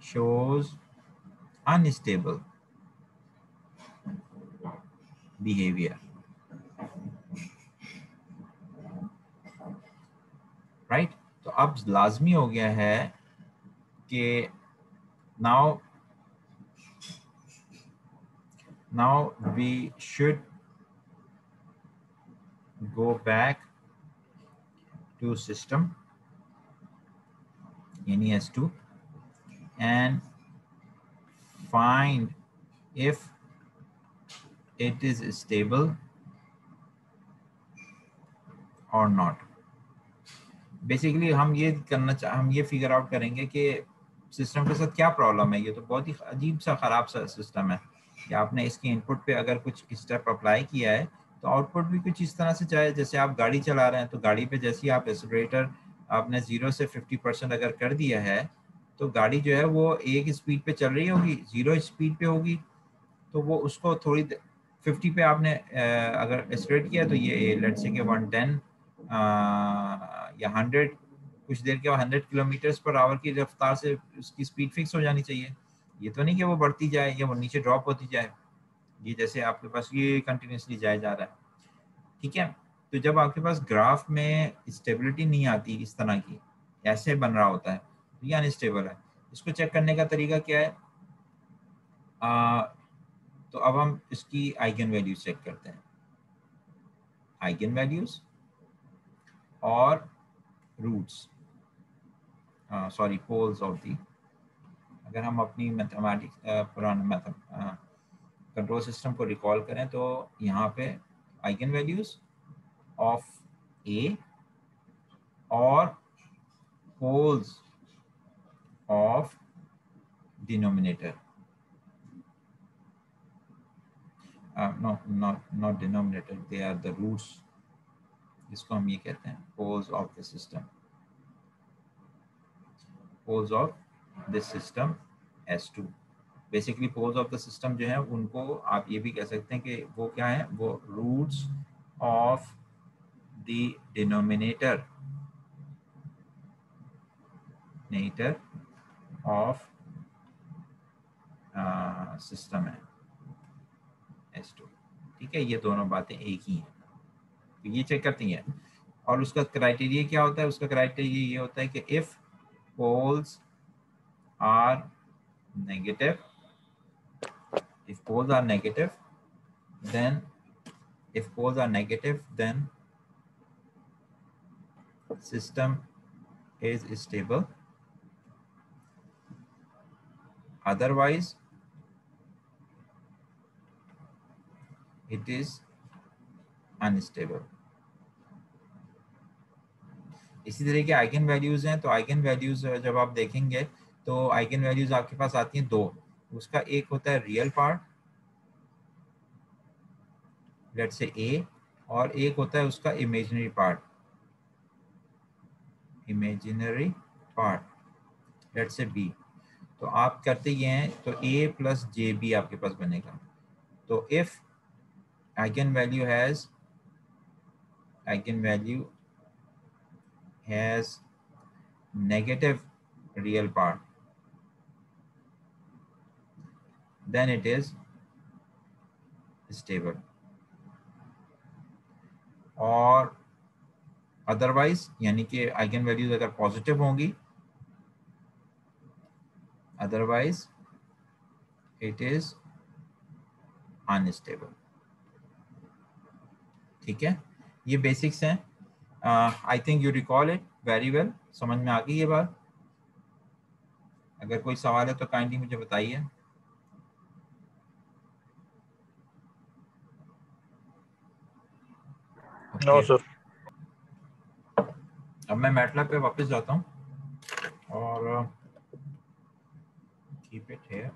shows unstable behaviour. Right, तो अब लाजमी हो गया है कि now we should go back to system, yani S2, and find if it is stable or not. Basically हम ये हम ये फिगर आउट करेंगे कि सिस्टम के साथ क्या प्रॉब्लम है. ये तो बहुत ही अजीब सा ख़राब सा सिस्टम है कि आपने इसके इनपुट पे अगर कुछ स्टेप अप्लाई किया है तो आउटपुट भी कुछ इस तरह से चाहे, जैसे आप गाड़ी चला रहे हैं तो गाड़ी पे जैसे ही आप एक्सीलरेटर आपने 0 से 50% अगर कर दिया है तो गाड़ी जो है वो एक स्पीड पे चल रही होगी, 0 स्पीड पे होगी, तो वो उसको थोड़ी 50 पे आपने अगर एक्सीलरेट किया तो ये लेट्स से कि 110 या 100, कुछ देर के बाद 100 किलोमीटर पर आवर की रफ्तार से उसकी स्पीड फिक्स हो जानी चाहिए. ये तो नहीं कि वो बढ़ती जाए या वो नीचे ड्रॉप होती जाए, ये जैसे आपके पास ये कंटिन्यूसली जाया जा रहा है. ठीक है, तो जब आपके पास ग्राफ में स्टेबिलिटी नहीं आती इस तरह की, ऐसे बन रहा होता है, तो ये अनस्टेबल है. इसको चेक करने का तरीका क्या है, तो अब हम इसकी आइगन वैल्यूज चेक करते हैं. आइगन वैल्यूज और roots, sorry poles of the. अगर हम अपनी मैथमेटिक्स पुराना कंट्रोल सिस्टम को रिकॉल करें तो यहाँ पे आइगन वैल्यूज ऑफ ए और poles of denominator, not denominator, they are the roots, जिसको हम ये कहते हैं poles of the system, poles of this system S2. Basically poles of the system जो है उनको आप ये भी कह सकते हैं कि वो क्या है, वो roots of the denominator of system है S2। ठीक है, ये दोनों बातें एक ही हैं, तो ये चेक करती हैं। और उसका क्राइटेरिया क्या होता है? उसका क्राइटेरिया ये होता है कि if poles are negative, if poles are negative then system is stable, otherwise it is unstable। इसी तरह के आइगन वैल्यूज हैं, तो आइगन वैल्यूज जब आप देखेंगे तो आइगन वैल्यूज आपके पास आती हैं दो। उसका एक होता है real part, let's say A, और एक होता है उसका imaginary part, let's say B। तो आप करते ये हैं, तो A प्लस JB आपके पास बनेगा। तो if eigen value has negative real part, then it is stable, और अदरवाइज यानी कि आइगन वैल्यूज अगर पॉजिटिव होंगी, अदरवाइज इट इज अनस्टेबल। ठीक है, ये बेसिक्स हैं। I think you recall it very well. समझ में आ गई ये बात? अगर कोई सवाल है तो काइंडली मुझे बताइए। No sir. अब मैं मैटलैब पे वापस जाता हूँ और कीप इट हियर।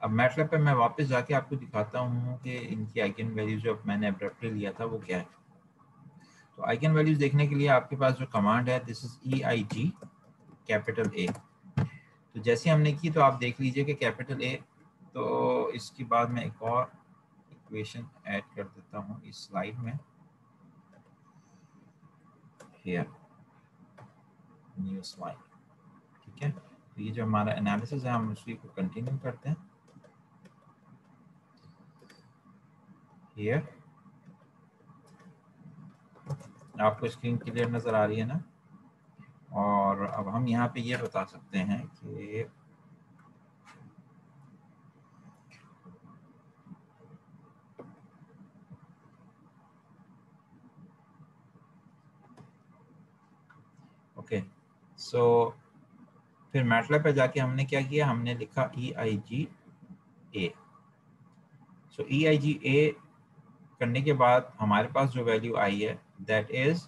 अब मैटलैब पे मैं वापस जाके आपको दिखाता हूँ कि इनकी आइगन वैल्यूज जो मैंने एब्रप्टली लिया था वो क्या है। तो आइगन वैल्यूज देखने के लिए आपके पास जो कमांड है, this is EIG capital A। तो जैसे हमने की तो आप देख लीजिए कि कैपिटल A, तो इसके बाद मैं एक और इक्वेशन ऐड कर देता हूँ इस स्लाइड में, हियर न्यू स्लाइड। ठीक है, तो ये जो हमारा एनालिसिस है हम उसी को कंटिन्यू करते हैं। हियर आपको स्क्रीन क्लियर नजर आ रही है ना? और अब हम यहाँ पे ये बता सकते हैं कि ओके, सो फिर मैटलैब पे जाके हमने क्या किया, हमने लिखा EIG A। So EIG A करने के बाद हमारे पास जो वैल्यू आई है दैट इज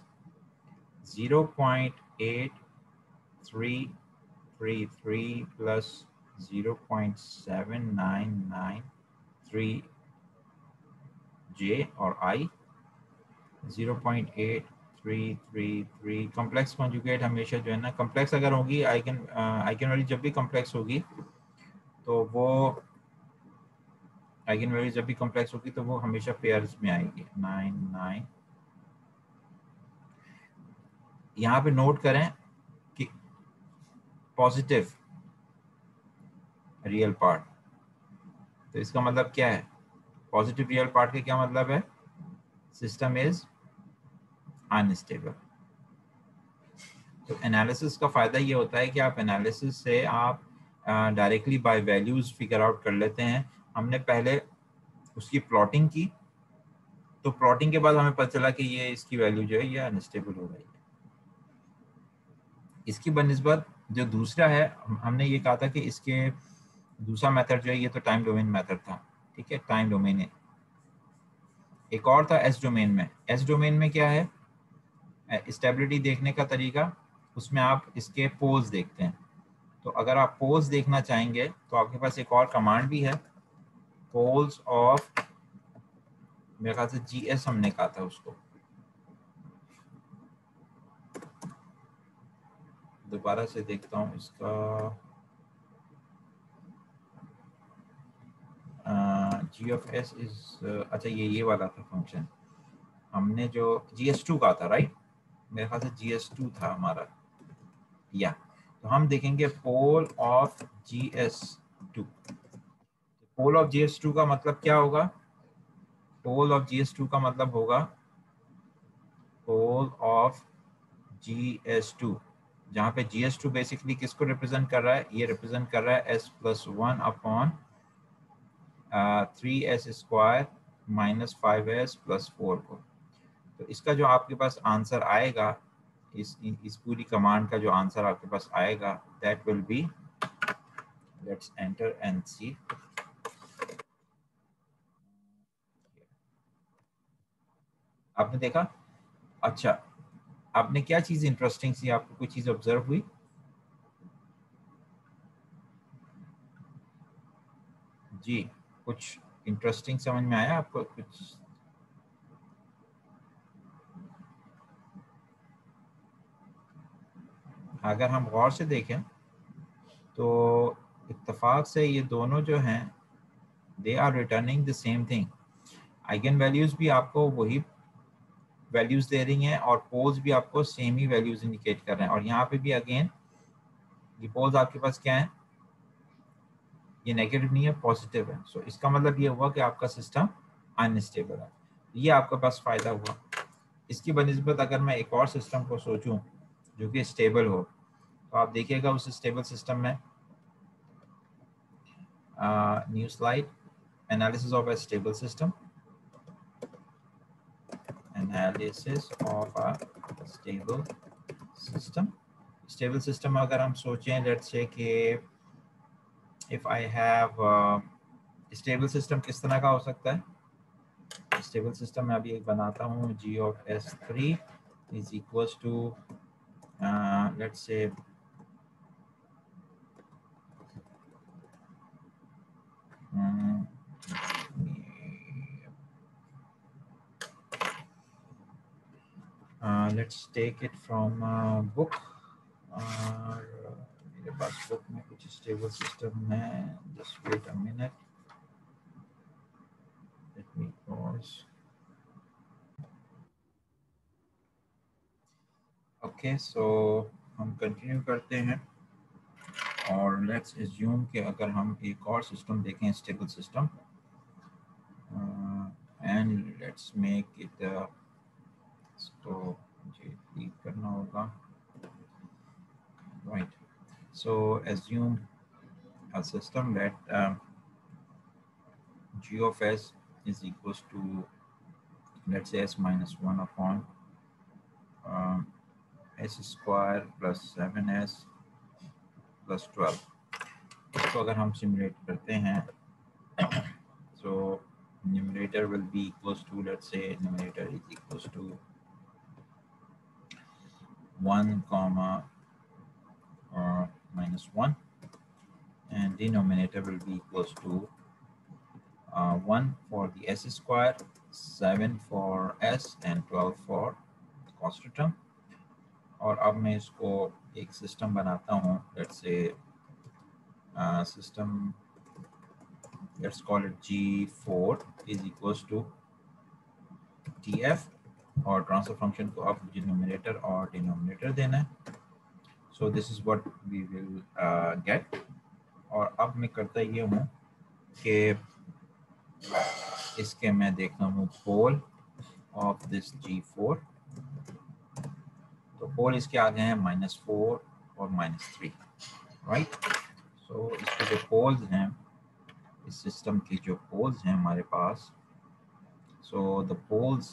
0.8333 प्लस 0.7993 J और I 0.8333। कॉम्प्लेक्स कॉन्जुगेट हमेशा जो है ना, कॉम्प्लेक्स अगर होगी आइगन वैल्यू जब भी कॉम्प्लेक्स होगी तो वो आइगन वैल्यू जब भी कॉम्प्लेक्स होगी तो वो हमेशा पेयर्स में आएगी। 9 यहाँ पे नोट करें कि पॉजिटिव रियल पार्ट, तो इसका मतलब क्या है? पॉजिटिव रियल पार्ट का क्या मतलब है? System is unstable. तो एनालिसिस का फायदा ये होता है कि आप एनालिसिस से आप directly by values figure out कर लेते हैं। हमने पहले उसकी प्लॉटिंग की, तो प्लॉटिंग के बाद हमें पता चला कि ये इसकी वैल्यू जो है ये अनस्टेबल हो रही है। इसकी बनिस्बत जो दूसरा है, हमने ये कहा था कि इसके दूसरा मेथड जो है ये तो टाइम डोमेन मेथड था। ठीक है, टाइम डोमेन है। एक और था एस डोमेन में। एस डोमेन में क्या है, स्टेबिलिटी देखने का तरीका, उसमें आप इसके पोल्स देखते हैं। तो अगर आप पोल्स देखना चाहेंगे तो आपके पास एक और कमांड भी है, पोल्स ऑफ, मेरे ख्याल से GS हमने कहा था उसको। दोबारा से देखता हूँ इसका, जी ऑफ एस इज, अच्छा ये वाला था फंक्शन, हमने जो GS2 का था, राइट, मेरे ख्याल से GS2 था हमारा, या तो हम देखेंगे पोल of GS2। Pole of GS2 का मतलब क्या होगा? पोल ऑफ GS2 का मतलब होगा पोल ऑफ GS2, जहाँ पे GS2 बेसिकली किसको रिप्रेजेंट कर रहा है? ये रिप्रेजेंट कर रहा है S+1 upon 3s square minus 5s plus 4 को। तो इसका जो आपके पास आंसर आएगा, इस पूरी कमांड का जो आंसर आपके पास आएगा, that will be, let's enter and C. आपने देखा? अच्छा, आपने क्या चीज इंटरेस्टिंग सी, आपको कोई चीज ऑब्जर्व हुई? जी, कुछ इंटरेस्टिंग समझ में आया आपको कुछ? अगर हम गौर से देखें तो इत्तेफाक से ये दोनों जो हैं, they are returning the same thing. Eigen values भी आपको वही वैल्यूज दे रही हैं और पोल्स भी आपको सेम ही वैल्यूज इंडिकेट कर रहे हैं। और यहाँ पे भी अगेन ये पोल्स आपके पास क्या है? ये नेगेटिव नहीं है, पॉजिटिव है। सो इसका मतलब ये हुआ कि आपका सिस्टम अनस्टेबल है। ये आपके पास फायदा हुआ। इसकी बनिस्बत अगर मैं एक और सिस्टम को सोचूं जो कि स्टेबल हो, तो आप देखिएगा उस स्टेबल सिस्टम में, new slide, analysis of a stable system, analysis of a stable system. Stable system में अगर हम सोचें, लेट्स से कि if I have, stable system किस तरह का हो सकता है? स्टेबल सिस्टम में अभी एक बनाता हूँ, G of S3 is equals to, let's say let's take it from book. मेरे पास बुक में कुछ स्टेबल सिस्टम है, just wait a minute, let me pause. Okay, so हम कंटिन्यू करते हैं और लेट्स एज्यूम कि अगर हम एक और सिस्टम देखें, stable system, and let's make it, इसको मुझे क्लिक करना होगा, right. So assume a system that g of s is equals to, let's say, s minus 1 upon s square plus 7s plus 12। इसको अगर हम सिमुलेट करते हैं, so numerator will be equals to, let's say numerator is equals to 1 comma minus 1, and denominator will be equals to 1 for the s square, 7 for s and 12 for constant term। और अब मैं इसको एक system बनाता हूँ, let's say system, let's call it G4 is equals to TF, और transfer function को अब न्यूमरेटर और डिनोमिनेटर देना है। So this is what we will get. और अब मैं करता ये हूँ कि इसके मैं देखता हूँ पोल ऑफ दिस G4। तो पोल इसके आगे हैं -4 और -3, राइट। सो इसके जो पोल्स हैं, इस सिस्टम की जो पोल्स हैं हमारे पास, so the poles,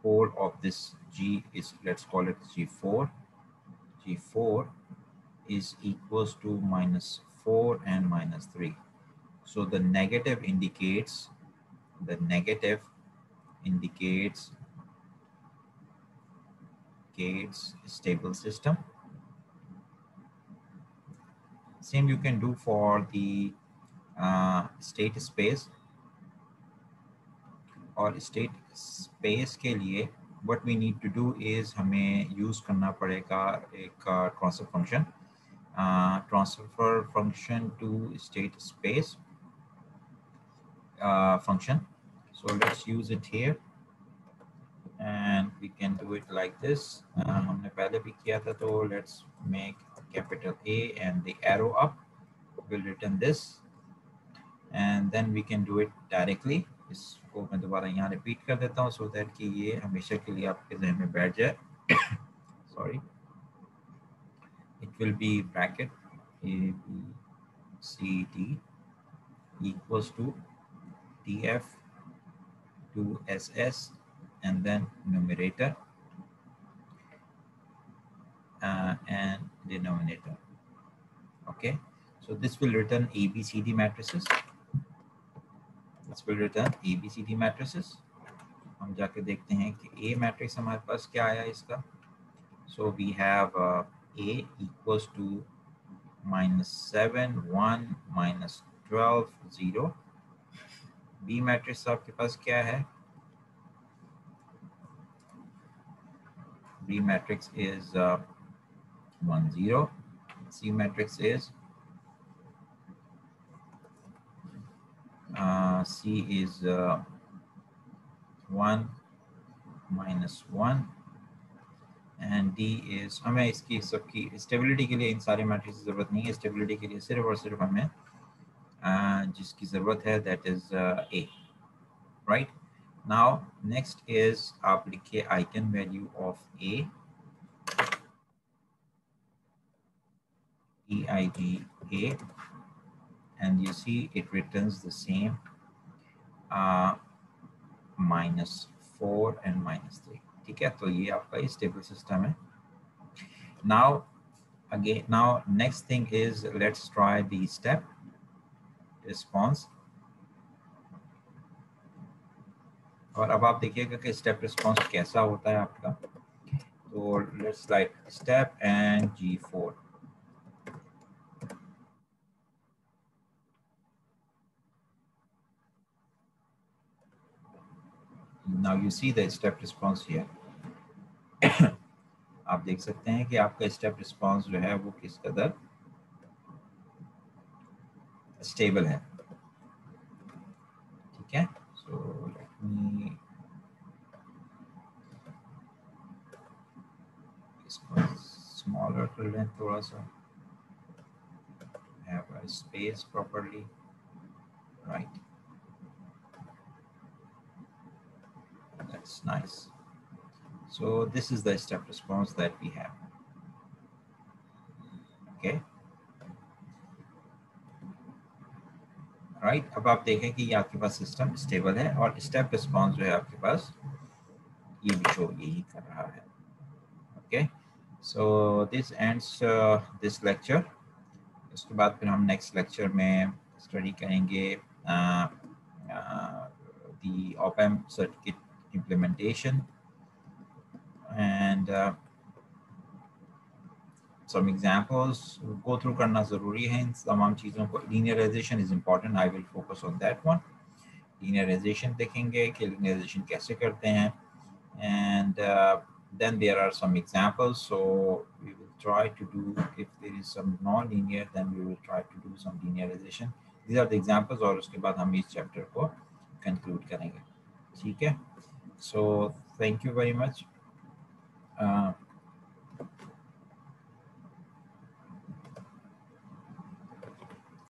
pole of this G is, let's call it G4. G4 is equals to -4 and -3. So the negative indicates, indicates stable system. Same you can do for the state space, और state space के लिए what we need to do is हमें use करना पड़ेगा एक transfer function, transfer function to state space. function. So let's use it here and we can do it like this. हमने पहले भी किया था, तो let's make capital A and the arrow up will return this, and then we can do it directly. इसको मैं दोबारा यहाँ रिपीट कर देता हूँ so that कि ये हमेशा के लिए आपके ज़हन में बैठ जाए. Sorry, it will be bracket A B C D equals to TF to SS and then numerator and denominator. Okay, so this will return ABCD matrices. This will return ABCD matrices. हम जाके देखते हैं कि A matrix हमारे पास क्या आया इसका. So we have A equals to -7 1 -12 0. B matrix आपके पास क्या है? B matrix is 1 0. C matrix is C is 1 -1 and D is, हमें इसकी सबकी स्टेबिलिटी के लिए इन सारे मैट्रिक्स की ज़रूरत नहीं है. स्टेबिलिटी के लिए सिर्फ और सिर्फ हमें जिसकी ज़रूरत है that is A. Right? Now next is आप लिखिए eigen value of A, EIG A, and you see it returns the same -4 and -3. ठीक है, तो ये आपका स्टेबल सिस्टम है. Now again, now next thing is let's try the step response. और अब आप देखिएगा कि स्टेप रिस्पॉन्स कैसा होता है आपका. तो let's write step and G4. Now you see the step response here. आप देख सकते हैं कि आपका स्टेप रिस्पॉन्स जो है वो किस कदर स्टेबल है. ठीक है, सो लेट मी इसको स्मॉलर कर लें थोड़ा सा, have a space properly, right? That's nice. So this is the step response that we have. Okay, right? अब आप देखें कि ये आपके पास सिस्टम स्टेबल है और स्टेप रिस्पॉन्स जो है आपके पास ये भी शो यही कर रहा है. Okay, so this ends this lecture. उसके बाद फिर हम नेक्स्ट लेक्चर में स्टडी करेंगे the op-amp circuit implementation and some examples. Go through करना ज़रूरी है इन तमाम चीज़ों को. Linearization is important. I will focus on that one. Linearization देखेंगे कि linearization कैसे करते हैं, and then there are some examples. So we will try to do, if there is some non-linear, then we will try to do some linearization. These are the examples और उसके बाद हम इस chapter को conclude करेंगे. ठीक है, so thank you very much.